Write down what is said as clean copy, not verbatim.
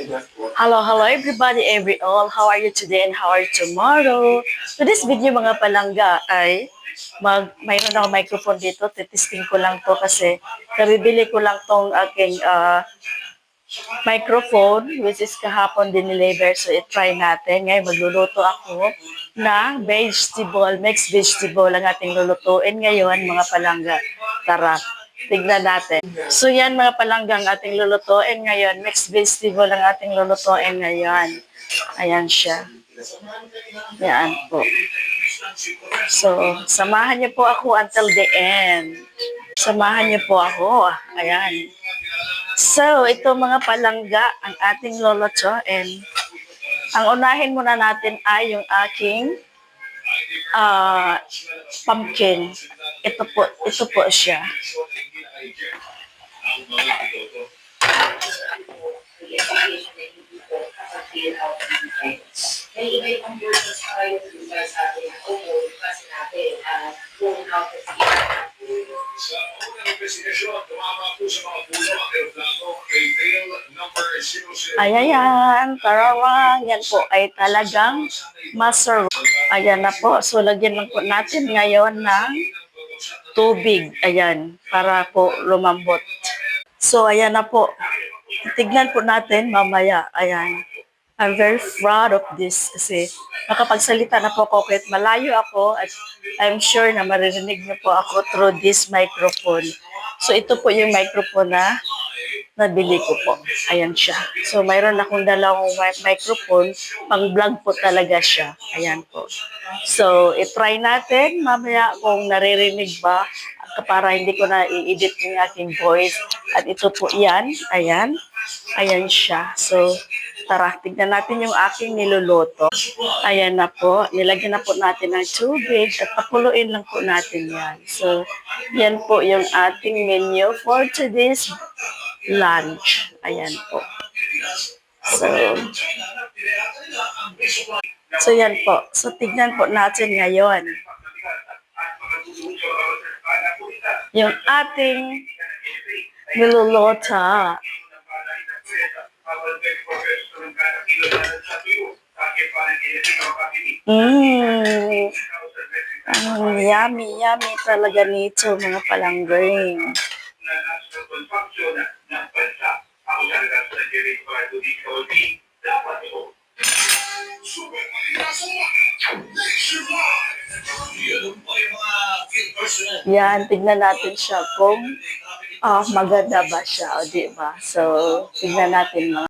Hello everybody, every all. How are you today and how are you tomorrow? So this video mga palangga ay mayroon ako microphone dito. Testing ko lang to kasi nabibili ko lang tong aking microphone which is kahapon dineliver. So i-try natin. Ngayon magluluto ako ng vegetable, mixed vegetable ang ating lulutuin ngayon mga palangga. Tara, tignan natin. So yan mga palanggang ating lulutuin ngayon. Mixed vegetable ang ating lulutuin ngayon. Ayan siya. Yan po. So, samahan niyo po ako until the end. Samahan niyo po ako. Ayan. So, ito mga palangga ang ating lulutuin. Ang unahin muna natin ay yung aking pumpkin. Ito po siya. Ayan, tarawang. Yan po ay talagang masarap. Ayan na po. So, lagyan lang po natin ngayon ng tubig. Ayan, para po lumambot. So, ayan na po. Tignan po natin mamaya. Ayan. I'm very proud of this kasi makapagsalita na po ako kahit malayo ako at I'm sure na maririnig niyo po ako through this microphone. So, ito po yung microphone na nabili ko po. Ayan siya. So, mayroon akong dalawang microphone. Pang-vlog po talaga siya. Ayan po. So, i-try natin mamaya kung naririnig ba para hindi ko na i-edit yung aking voice. At ito po yan. Ayan. Ayan siya. So, tara, tignan natin yung aking niluluto. Ayan na po. Nilagyan na po natin ng tubig at pakuluin lang po natin yan. So, yan po yung ating menu for today's lunch. Ayan po. So yan po. So, tignan po natin ngayon yung ating niluluto. Yummy, yummy talaga nito mga palanggring. Yan, tignan natin siya kung maganda ba siya, o di ba? So, tignan natin mga